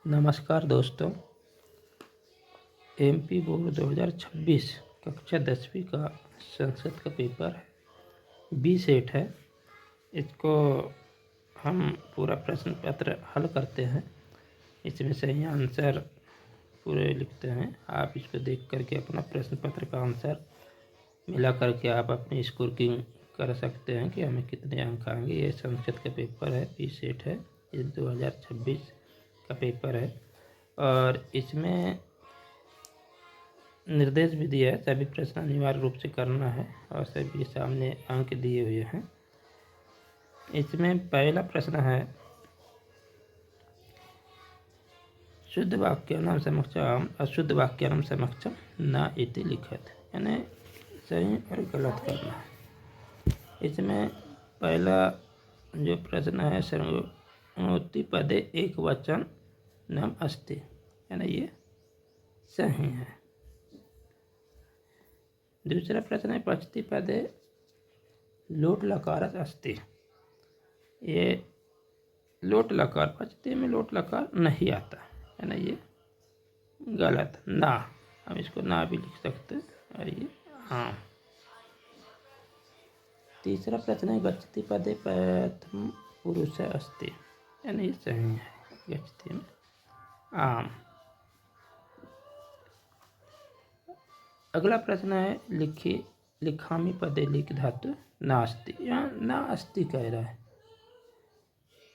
नमस्कार दोस्तों। MP board 2026 कक्षा 10वीं का संस्कृत का पेपर है, बी सेट है। इसको हम पूरा प्रश्न पत्र हल करते हैं। इसमें सही आंसर पूरे लिखते हैं। आप इसको देख करके अपना प्रश्न पत्र का आंसर मिला करके आप अपनी स्कोरिंग कर सकते हैं कि हमें कितने अंक आएंगे। ये संस्कृत का पेपर है, बी सेट है, ये 2026 का पेपर है और इसमें निर्देश भी दिया है। सभी प्रश्न अनिवार्य रूप से करना है और सभी के सामने अंक दिए हुए हैं। इसमें पहला प्रश्न है, शुद्ध वाक्यानां समक्षम अशुद्ध वाक्यानां समक्षम न इति लिखत, यानी सही और गलत करना है। इसमें पहला जो प्रश्न है, सर्वोत्ति पदे एक वचन नाम अस्ति, यानी ये सही है। दूसरा प्रश्न है, पचती पदे लोट लकार अस्ति, ये लोट लकार, पचती में लोट लकार नहीं आता, यानी ये गलत। ना, हम इसको ना भी लिख सकते हैं और ये हाँ। तीसरा प्रश्न है, गच्छति पदे प्रथम पुरुष अस्ति, यानी ये सही है। गच्छति में आम। अगला प्रश्न है, लिखामी पदे लिख धातु नास्ति, यहाँ ना अस्ति कह रहा है।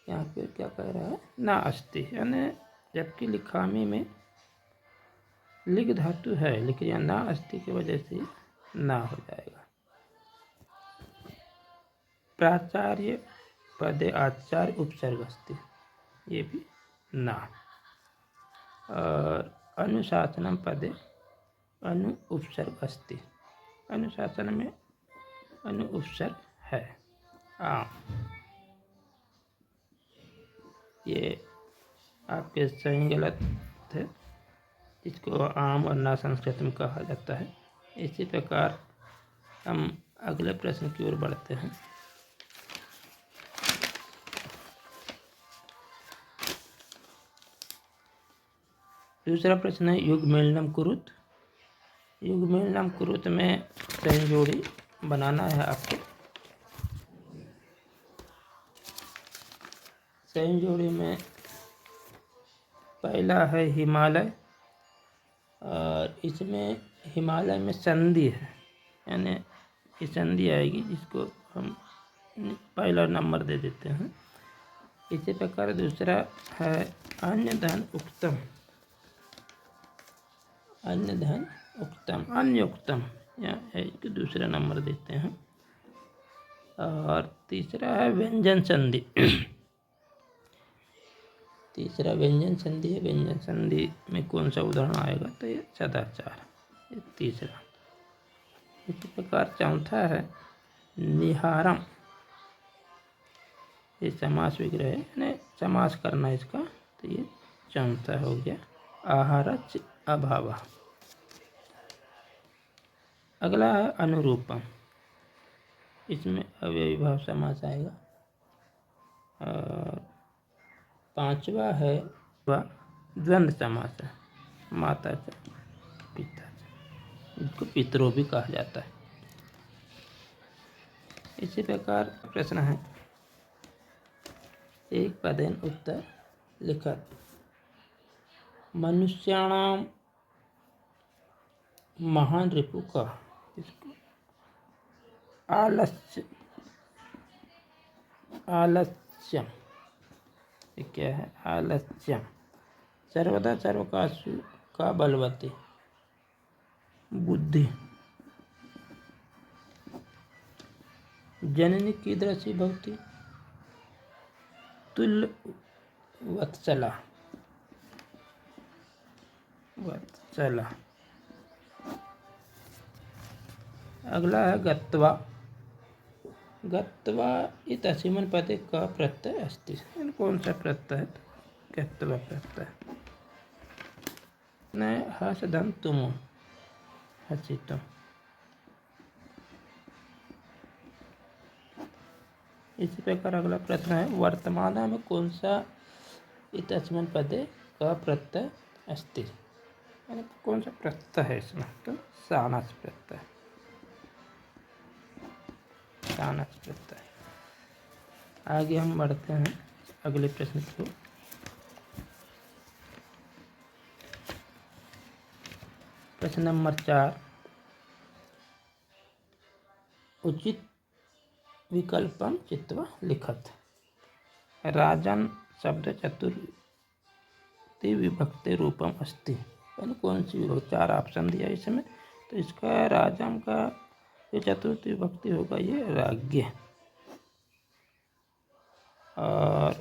यहाँ पे क्या कह रहा है, ना अस्ति, यानी जबकि लिखामी में लिख धातु है, लेकिन यहाँ ना अस्ति की वजह से ना हो जाएगा। प्राचार्य पदे आचार्य उपसर्ग अस्ति, ये भी ना। और अनुशासनम पदे अनु उपसर्ग अस्ति, अनुशासन में अनु उपसर्ग है। ये आपके सही गलत है। इसको आम और ना संस्कृत में कहा जाता है। इसी प्रकार हम अगले प्रश्न की ओर बढ़ते हैं। दूसरा प्रश्न है, युग्मेलनम कुरुत। युग्मेलनम कुरुत में सही जोड़ी बनाना है आपको। सही जोड़ी में पहला है हिमालय, और इसमें हिमालय में संधि है, यानी ये संधि आएगी, जिसको हम पहला नंबर दे देते हैं। इसी प्रकार दूसरा है अन्य धन उक्तम, अन्य धन उक्तम, अन्य उक्तम, यहाँ एक दूसरा नंबर देते हैं। और तीसरा है व्यंजन संधि। तीसरा व्यंजन संधि है। व्यंजन संधि में कौन सा उदाहरण आएगा, तो ये सदाचार, ये तीसरा। इसी प्रकार चौथा है निहारम, ये समास विग्रह है, यानी समास करना इसका, तो ये चौथा हो गया। आहारच अभाव। अगला है अनुरूपम, इसमें अव्ययीभाव समास आएगा। और पांचवा है द्वंद्व समास है, माता च पिता च, इसको पितरों भी कहा जाता है। इसी प्रकार प्रश्न है, एक पदेन उत्तर लिखत। मनुष्याणाम महान रिपु का, इसको आलस्य, आलस्यम, ये क्या है, आलस्यम। सर्वदा सर्वकाशु का बलवती, बुद्धि। जननी कीदृशी भवति, तुल्य वत्सला, वत्सला। अगला है गत्वा। गत्वा इत असीमन पदे का प्रत्यय अस्ति, कौन सा प्रत्यय है, गत्वा प्रत्यय। न हसदम तुम, हसितम। इसी प्रकार अगला प्रश्न है, वर्तमान में कौन सा इत असीमन पदे का प्रत्यय अस्ति, यानी कौन सा प्रत्यय है इसमें, तो सानस प्रत्यय, सानस प्रत्यय। आगे हम बढ़ते हैं अगले प्रश्न को। प्रश्न नंबर 4, उचित विकल्पम चित्वा लिखत। राजन शब्द चतुर्थी विभक्ति रूपम अस्ति, यानी कौन सी विभक्ति, 4 ऑप्शन दिया इसमें, तो इसका राजम का जो चतुर्थी विभक्ति होगा ये राज्ञ। और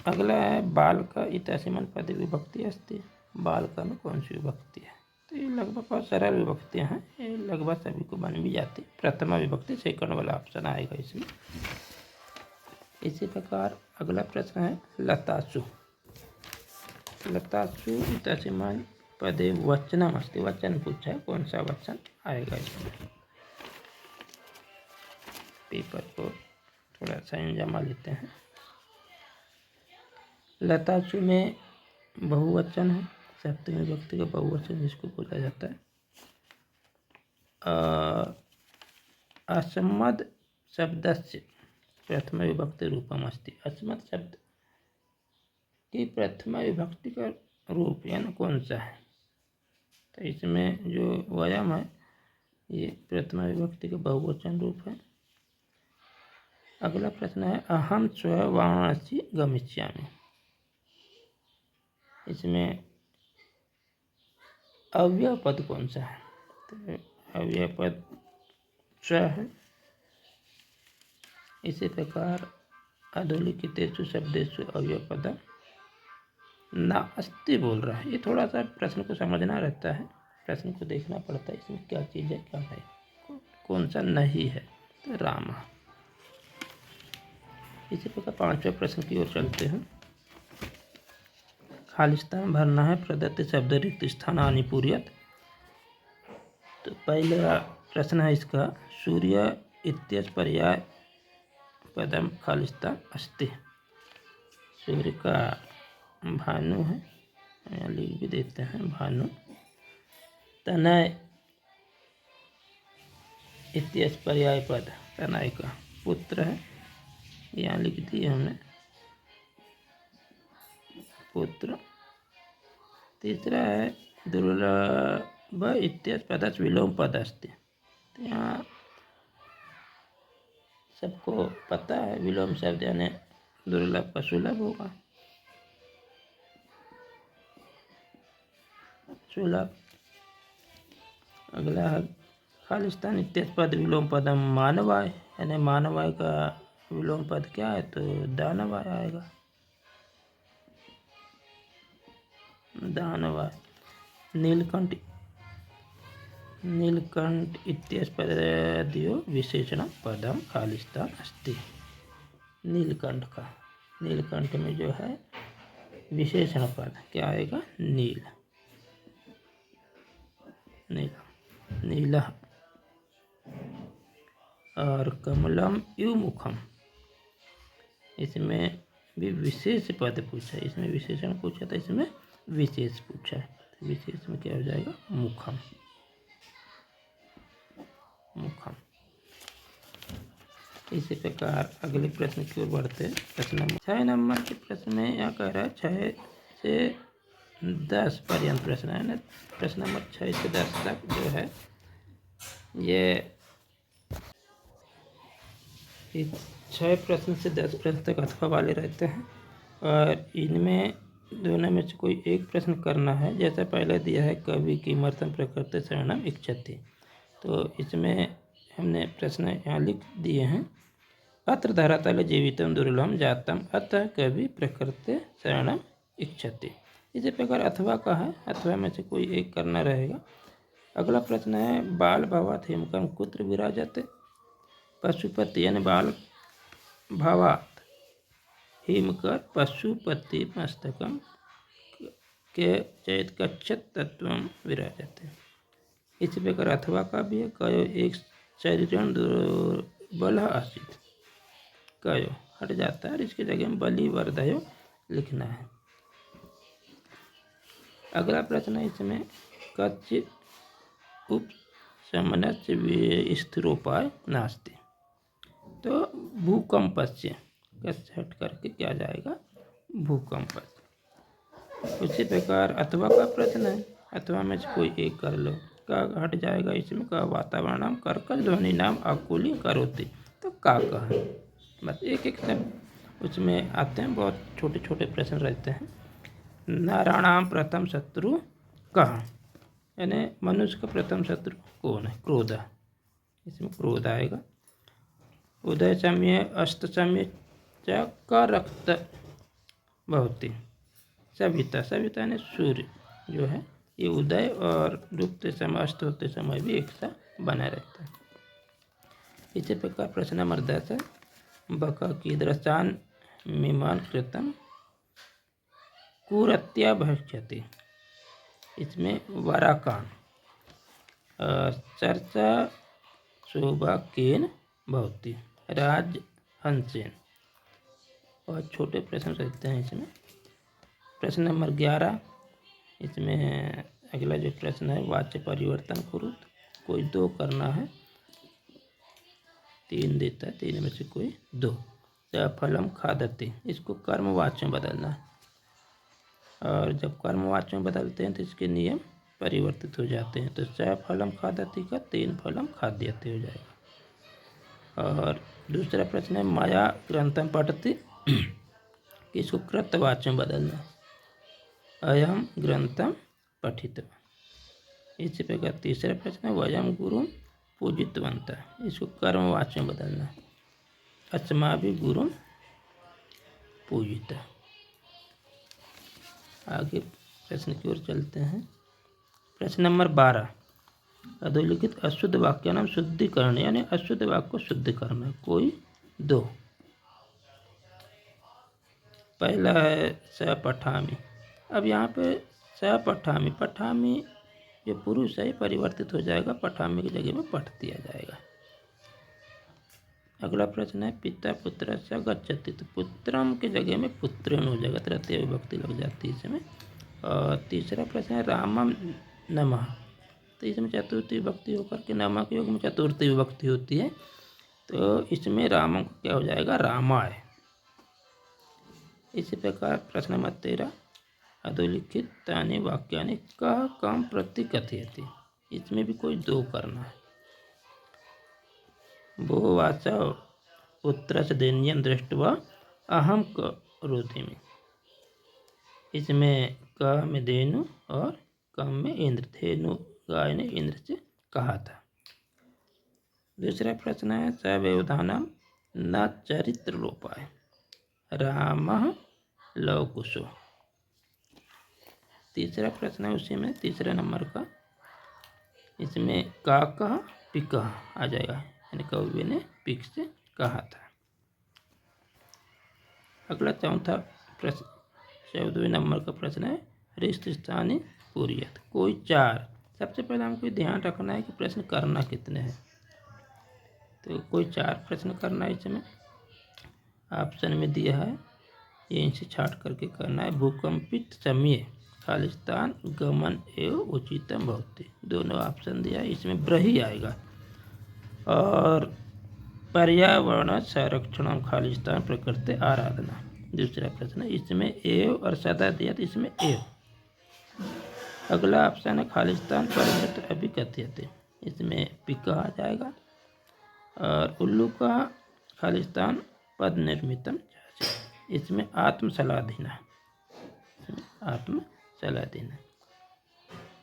अगला है बाल का इतसिमन पद विभक्ति अस्ति, बाल का में कौन सी विभक्ति है, तो ये लगभग बहुत सरल विभक्तियाँ हैं, ये लगभग सभी को बन भी जाती है। प्रथमा विभक्ति सेकंड वाला ऑप्शन आएगा इसमें। इसी प्रकार अगला प्रश्न है लतासु। लतासु इतसिमन पदे वचनम अस्ति, वचन पूछा है, कौन सा वचन आएगा इसमें। पेपर को थोड़ा सा जमा लेते हैं। लतासु में बहुवचन है, सप्तमी विभक्ति का बहुवचन जिसको बोला जाता है। अस्मद् शब्दस्य प्रथमा विभक्ति रूपम अस्ति, अस्मद् शब्द की प्रथमा विभक्ति का रूप यानी कौन सा है, तो इसमें जो वयम है ये प्रथमा विभक्ति का बहुवचन रूप है। अगला प्रश्न है अहम स्व वाराणसी गमिष्यामि, इसमें अव्यय पद कौन सा है, तो अव्यय पद स्व है। इसी प्रकार अधोलिखितेषु शब्देषु अव्यय पदम नास्ति बोल रहा है, ये थोड़ा सा प्रश्न को समझना रहता है, प्रश्न को देखना पड़ता है इसमें क्या चीज़ है क्या नहीं, कौन सा नहीं है, तो राम। इसी प्रकार 5वें प्रश्न की ओर चलते हैं। खाली स्थान भरना है, प्रदत्त शब्द रिक्त स्थानानि पूर्यत। तो पहला प्रश्न है इसका सूर्य इत्यस्य पर्याय पदम खाली स्थान अस्ति, सूर्य का भानु है, यहाँ लिख भी देते हैं भानु। तनय इत्यस्य पर्याय पद तनय का पुत्र है, यहाँ लिख दिए हमने पुत्र। तीसरा है दुर्लभ इत्यस्य पदस्य विलोम पद अस्ति, तो यहाँ सबको पता है विलोम शब्द यानी दुर्लभ का सुलभ होगा, सुलभ। अगला है खालिस्तान इत्यस्य पद विलोम पदम मानवाय, यानी मानवाय का विलोम पद क्या है, तो दानवाय आएगा, दानवाय। नीलकंठ नीलकंठ इत्यस्य पदयो विशेषण पदम खालिस्तान अस्ति, नीलकंठ का, नीलकंठ में जो है विशेषण पद क्या आएगा, नील, नील, नीला। और कमलम इव मुखम, इसमें भी विशेष पद पूछा है, इसमें विशेषण पूछा था, इसमें विशेष पूछा है, तो विशेष में क्या हो जाएगा, मुखम, मुखम। इसी प्रकार अगले प्रश्न की ओर बढ़ते हैं। प्रश्न नंबर 6 नंबर के प्रश्न में यह कह रहा है 6 से 10 पर्यंत प्रश्न है ना, प्रश्न नंबर 6 से 10 तक जो है ये 6 प्रश्न से 10 प्रश्न तक अथवा वाले रहते हैं, और इनमें दोनों में से कोई एक प्रश्न करना है। जैसा पहले दिया है कवि किमर्थम प्रकृति शरणम इच्छति, तो इसमें हमने प्रश्न यहाँ लिख दिए हैं, अत्र धरातले जीवितम दुर्लभम जातम अतः कवि प्रकृति शरणम इच्छति। इसी प्रकार अथवा का है, अथवा में से कोई एक करना रहेगा। अगला प्रश्न है बाल भवात हेमकम कुत्र विराजते, पशुपति यानी बाल भावात हिमकर पशुपति मस्तकम के चैत कच्छत तत्व विराजते। इसी प्रकार अथवा का भी है, कयो एक शरीरण दुर्बल आसित, कयो हट जाता है और इसकी जगह में बलि वर्धयो लिखना है। अगला प्रश्न है इसमें, कच्चित् उपशमनस्य स्थिरोपाय नास्ति। तो भूकंपस्य कच्छ हट करके क्या जाएगा, भूकंप। उसी प्रकार अथवा का प्रश्न है, अथवा में से कोई एक कर लो, का हट जाएगा इसमें, का वातावरण कर्कश ध्वनि नाम आकुली करोति। तो का है, बस एक एक सब उसमें आते हैं, बहुत छोटे छोटे प्रश्न रहते हैं। नराणाम प्रथम शत्रु कहाँ, यानी मनुष्य का प्रथम शत्रु कौन है, क्रोध। इसमें क्रोध आएगा। उदय समय अस्त समय च का रक्त भवति। सविता, सविता यानी सूर्य जो है, ये उदय और डूबते समय अस्त होते समय भी एक सा बना रहता है। इसी प्रकार प्रश्न नंबर 10 है, बका कीदृशान मीमान कृतम कुरत्या भक्ष्यति। इसमें वराकान चर्चा शोभा केन भवति, राजहंसेन। और छोटे प्रश्न रहते हैं इसमें। प्रश्न नंबर 11, इसमें अगला जो प्रश्न है, वाच्य परिवर्तन कुरुत। कोई दो करना है, 3 देता है, 3 में से कोई 2। फलम खादते, इसको कर्मवाच्य में बदलना है। और जब कर्मवाच्य में बदलते हैं तो इसके नियम परिवर्तित हो जाते हैं। तो स फलम खादति का 3 फलम खाद्यते हो जाएगा। और दूसरा प्रश्न है, माया ग्रंथम पठति, इसको कृतवाच्य में बदलना है। अयम ग्रंथम पठितवान्। इसी प्रकार तीसरा प्रश्न है, वयम गुरुं पूजितवन्तः, इसको कर्मवाच्य में बदलना है। अस्माभिः गुरुं पूजितः। आगे प्रश्न की ओर चलते हैं। प्रश्न नंबर 12, अधोलिखित अशुद्ध वाक्य नाम शुद्धिकरण, यानी अशुद्ध वाक्य को शुद्ध करना। कोई 2। पहला है स पठामि। अब यहाँ पे स पठामि, पठामि जो पुरुष है परिवर्तित हो जाएगा, पठामि की जगह में पठ दिया जाएगा। अगला प्रश्न है, पिता पुत्र स गच्छति। तो पुत्रम की जगह में पुत्रेण हो जाएगा, तृतीय विभक्ति लग जाती है इसमें। और तीसरा प्रश्न है, रामम नमः। तो इसमें चतुर्थी विभक्ति होकर के नमः के योग में चतुर्थी विभक्ति होती है। तो इसमें रामम को क्या हो जाएगा, रामाय। इसी प्रकार प्रश्न नंबर 13, अधोलिखित तानि वाक्यानि कः कम प्रति कथयति। इसमें भी कोई 2 करना है। वो वाचा पुत्रस्य दैन्यं दृष्ट्वा अहम करोमि। इसमें क में धेनु और कम में इंद्र, धेनु गाय ने इंद्र से कहा था। दूसरा प्रश्न है, सव्यवधानम न चरित्र लोपाय, रामः लवकुशो। तीसरा प्रश्न है उसी में, तीसरे नंबर का। इसमें का कहा पिका आ जाएगा, यानी कवि ने पिक से कहा था। अगला चौथा प्रश्न 14वें नंबर का प्रश्न है, रिक्त स्थानी पूर्यत। कोई 4। सबसे पहले हमको ध्यान रखना है कि प्रश्न करना कितने हैं। तो कोई 4 प्रश्न करना है। इसमें ऑप्शन में दिया है, ये इनसे छाट करके करना है। भूकंपित समय खालिस्तान गमन एवं उचितम भवति, दोनों ऑप्शन दिया है। इसमें ब्रही आएगा। और पर्यावरण संरक्षण खालिस्तान प्रकृति आराधना, दूसरा प्रश्न। इसमें एव और सदा दिया, तो इसमें एव। अगला ऑप्शन है, खालिस्तान परिवृत अभिकथ्यते, इसमें पिका आ जाएगा। और उल्लू का खालिस्तान पद निर्मितम, इसमें आत्मसलाधीना, आत्मसलाधीना।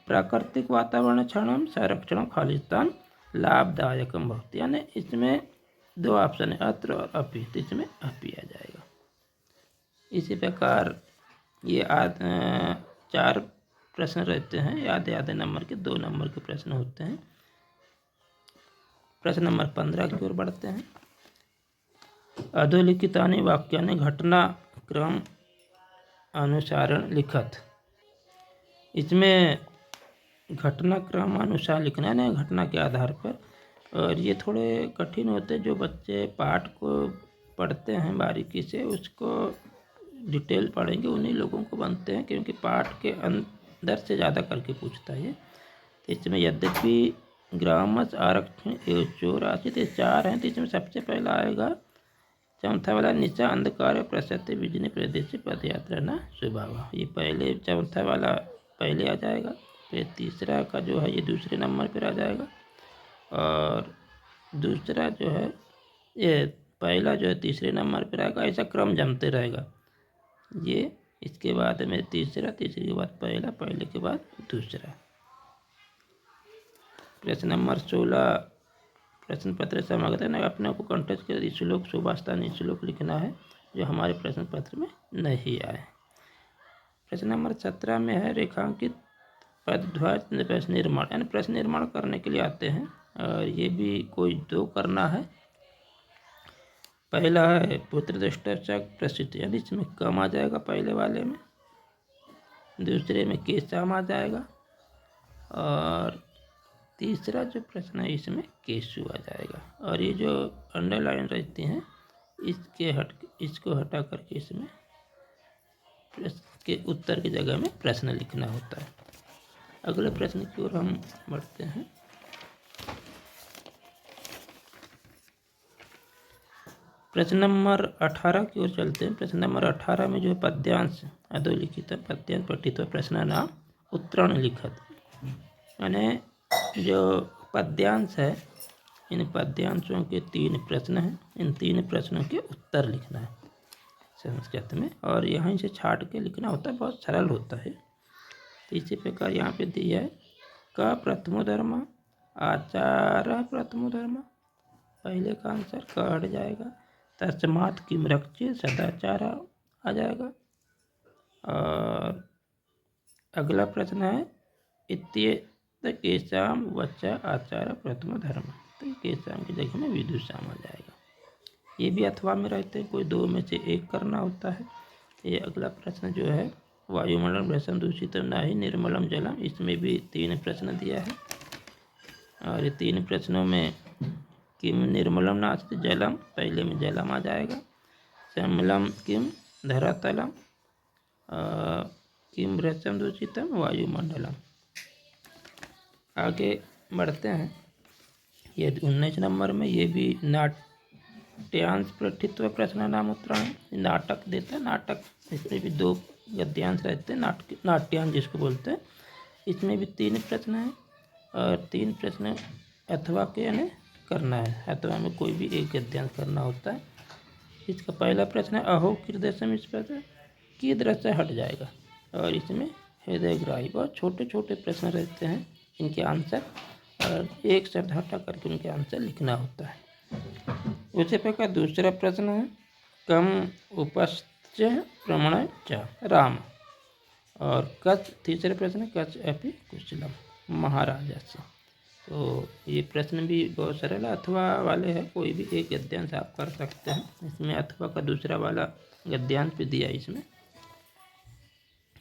प्राकृतिक वातावरण क्षणम संरक्षण खालिस्तान लाभदायकम भवति, यानी इसमें 2 ऑप्शन है, अत्र और अपि, तो इसमें अपि आ जाएगा। इसी प्रकार ये 4 प्रश्न रहते हैं, आधे नंबर के 2 नंबर के प्रश्न होते हैं। प्रश्न नंबर 15 की ओर बढ़ते हैं। अधोलिखितानि वाक्यानि घटनाक्रम अनुसारण लिखत। इसमें घटनाक्रम अनुसार लिखना है ना, घटना के आधार पर। और ये थोड़े कठिन होते हैं, जो बच्चे पाठ को पढ़ते हैं बारीकी से, उसको डिटेल पढ़ेंगे, उन्हीं लोगों को बनते हैं। क्योंकि पाठ के 10 से ज़्यादा करके पूछता है ये। तो इसमें यद्यपि ग्रामस आरक्षण 84 तो 4 हैं, तो इसमें सबसे पहला आएगा चौथा वाला नीचा अंधकार प्रसत्य बिजली प्रदेश पदयात्रा न स्वभाव। ये पहले चौथा वाला पहले आ जाएगा, फिर तीसरा का जो है ये दूसरे नंबर पर आ जाएगा, और दूसरा जो है ये पहला जो है तीसरे नंबर पर आएगा। ऐसा क्रम जमते रहेगा ये। इसके बाद में तीसरा, तीसरे के बाद पहला, पहले के बाद दूसरा। प्रश्न नंबर 16 प्रश्न पत्र समागत है। अपने को कंटेस्ट के श्लोक सुभाषित श्लोक लिखना है जो हमारे प्रश्न पत्र में नहीं आए। प्रश्न नंबर 17 में है रेखांकित पदध्वज प्रश्न निर्माण, यानी प्रश्न निर्माण करने के लिए आते हैं, और ये भी कोई 2 करना है। पहला है पुत्र दृष्टाचक प्रसिद्ध, यानी इसमें कम आ जाएगा पहले वाले में, दूसरे में केशाम आ जाएगा, और तीसरा जो प्रश्न है इसमें केशु आ जाएगा। और ये जो अंडरलाइन रहती हैं इसको हटा करके इसमें प्रश्न के उत्तर की जगह में प्रश्न लिखना होता है। अगले प्रश्न की ओर हम बढ़ते हैं। प्रश्न नंबर 18 की ओर चलते हैं। प्रश्न नंबर 18 में जो है पद्यांश अधोलिखित पद्यांश पठित प्रश्न नाम उत्तरण लिखत, यानी जो पद्यांश है इन पद्यांशों के 3 प्रश्न हैं, इन 3 प्रश्नों के उत्तर लिखना है संस्कृत में, और यहीं से छाट के लिखना होता है, बहुत सरल होता है। तो इसी प्रकार यहाँ पे दिया है का प्रथमो धर्म आचार प्रथमो धर्म, पहले का आंसर क हट जाएगा। तस्मात् किम रक्षे सदाचार आ जाएगा। और अगला प्रश्न है इत्येत केशाम वच्चा आचार प्रथम धर्म, तो केशाम की जगह में विदुषाम आ जाएगा। ये भी अथवा में रहते हैं, कोई 2 में से एक करना होता है। ये अगला प्रश्न जो है वायुमंडलम भ्रष्टम दूषितम नाही निर्मलम जलम, इसमें भी 3 प्रश्न दिया है, और ये 3 प्रश्नों में किम निर्मलम नास्ति जलम, पहले में जलम आ जाएगा। श्यामलम किम धरातलम, किम भ्रष्टम दूषितम वायुमंडलम। आगे बढ़ते हैं। ये 19 नंबर में ये भी नाट्यांश पठित्व प्रश्न नाम उत्तरण, नाटक देता है नाटक, इसमें भी 2 गद्यांश रहते हैं, नाट्यांश जिसको बोलते हैं। इसमें भी 3 प्रश्न हैं, और 3 प्रश्न अथवा के यानी करना है, अथवा में कोई भी एक गद्यांश करना होता है। इसका पहला प्रश्न है अहो कीदृशम, इस पर कीदृश हट जाएगा, और इसमें हृदयग्राही, बहुत छोटे छोटे प्रश्न रहते हैं इनके आंसर, और एक शब्द हटा करके उनके आंसर लिखना होता है। उसी प्रकार दूसरा प्रश्न है कम उपश्च प्रमण च राम, और कच तीसरे प्रश्न कच अपि कुशलम महाराजा से। तो ये प्रश्न भी बहुत सरल अथवा वाले हैं, कोई भी एक गद्यांश आप कर सकते हैं। इसमें अथवा का दूसरा वाला गद्यांश भी दिया है इसमें,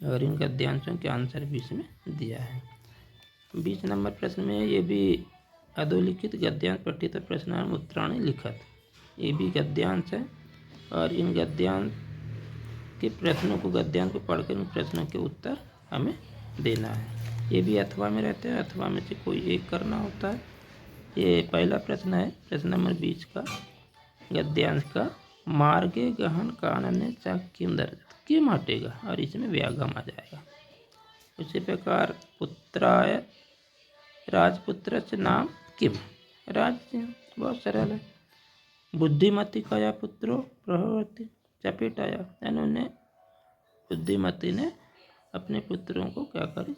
और इन गद्यांशों के आंसर भी इसमें दिया है। 20 नंबर प्रश्न में ये भी अधोलिखित गद्यांश पठित प्रश्न उत्तराणी लिखत, ये भी गद्यांश है, और इन गद्यांश के प्रश्नों को गद्यांश को पढ़कर इन प्रश्नों के उत्तर हमें देना है। ये भी अथवा में रहते हैं, अथवा में से कोई एक करना होता है। ये पहला प्रश्न है प्रश्न नंबर 20 का गद्यांश का, मार्गे गहन कानने च किम दर्ज, किम हटेगा और इसमें व्यागम आ जाएगा। उसी प्रकार पुत्राय राजपुत्र से नाम किम, राज बहुत सरल है। बुद्धिमती कया पुत्रो प्रभवती चपेटाया, यानी उन्हें बुद्धिमती ने अपने पुत्रों को क्या करी,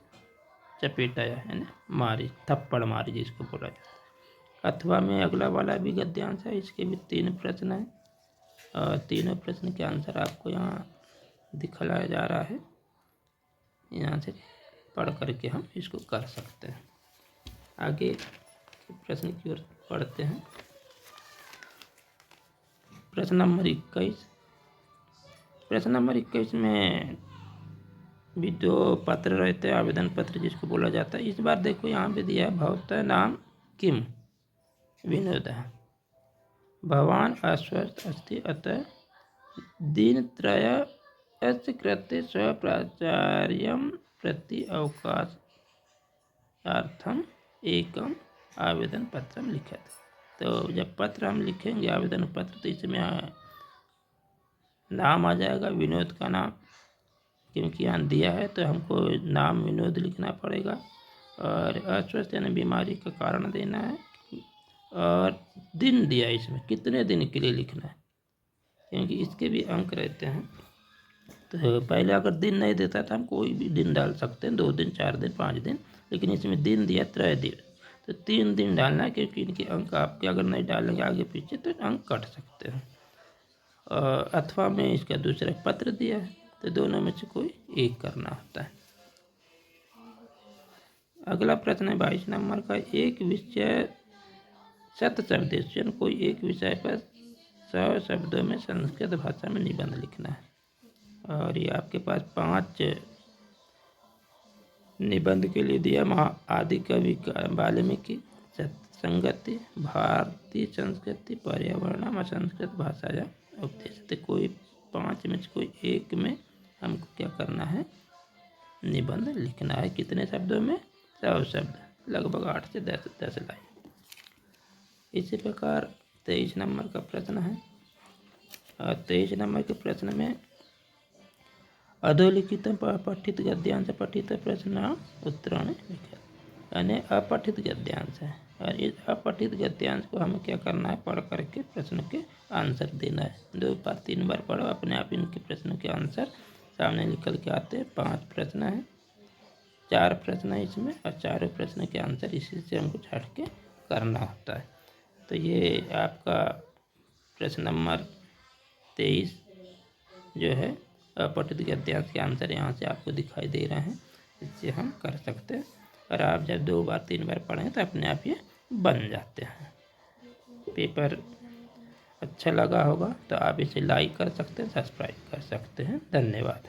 चपेटाया, यानी मारी, थप्पड़ मारी जिसको बोला जाता है। अथवा में अगला वाला भी गद्यांश है, इसके भी 3 प्रश्न हैं, और तीनों प्रश्न के आंसर आपको यहाँ दिखलाया जा रहा है, यहाँ से पढ़ करके हम इसको कर सकते हैं। आगे प्रश्न की ओर पढ़ते हैं। प्रश्न नंबर 21, प्रश्न नंबर 21 में भी 2 पत्र रहते हैं, आवेदन पत्र जिसको बोला जाता है। इस बार देखो यहाँ पे दिया है भवतः नाम किम विनोद, भवान अस्वस्थ अस्ति अतः दिनत्रयस्य कृते स्वप्राचार्यं प्रति अवकाशार्थम एकम आवेदन पत्रम लिखत। तो जब पत्र हम लिखेंगे आवेदन पत्र तो इसमें नाम आ जाएगा, विनोद का नाम, क्योंकि यहाँ दिया है तो हमको नाम विनोद लिखना पड़ेगा। और अस्वस्थ यानी बीमारी का कारण देना है, और दिन दिया है इसमें कितने दिन के लिए लिखना है, क्योंकि इसके भी अंक रहते हैं। तो पहले अगर दिन नहीं देता था हम कोई भी दिन डाल सकते हैं, 2 दिन 4 दिन 5 दिन, लेकिन इसमें दिन दिया 3 दिन, तो 3 दिन डालना है, क्योंकि इनके अंक आपके अगर नहीं डालेंगे आगे पीछे तो अंक कट सकते हैं। अथवा में इसका दूसरा पत्र दिया है, तो दोनों में से कोई एक करना होता है। अगला प्रश्न है 22 नंबर का, एक विषय 100 शब्द, कोई एक विषय पर 100 शब्दों में संस्कृत भाषा में निबंध लिखना है। और ये आपके पास 5 निबंध के लिए दिया। आदि कवि वाल्मीकि, संगति, भारतीय संस्कृति, पर्यावरण, संस्कृत भाषा या उपदेश। तो कोई 5 में से कोई एक में हमको क्या करना है, निबंध लिखना है। कितने शब्दों में, 100 शब्द, लगभग 8 से 10 लाइन। इसी प्रकार 23 नंबर का प्रश्न है। 23 नंबर के प्रश्न में अधोलिखित पठित गद्यांश पठित प्रश्न उत्तराणि लिखित, यानी अपठित गद्यांश है। और इस अपठित गद्यांश को हमें क्या करना है, पढ़ करके प्रश्न के आंसर देना है। 2 बार 3 बार पढ़ो, अपने आप इनके प्रश्न के आंसर सामने निकल के आते हैं। 5 प्रश्न है, 4 प्रश्न है इसमें, और चारों प्रश्न के आंसर इसी से हमको छाट के करना होता है। तो ये आपका प्रश्न नंबर 23 जो है अपठित गद्यांश के आंसर यहाँ से आपको दिखाई दे रहे हैं, इससे हम कर सकते हैं। और आप जब 2 बार 3 बार पढ़ें तो अपने आप ये बन जाते हैं। पेपर अच्छा लगा होगा तो आप इसे लाइक कर सकते हैं, सब्सक्राइब कर सकते हैं। धन्यवाद।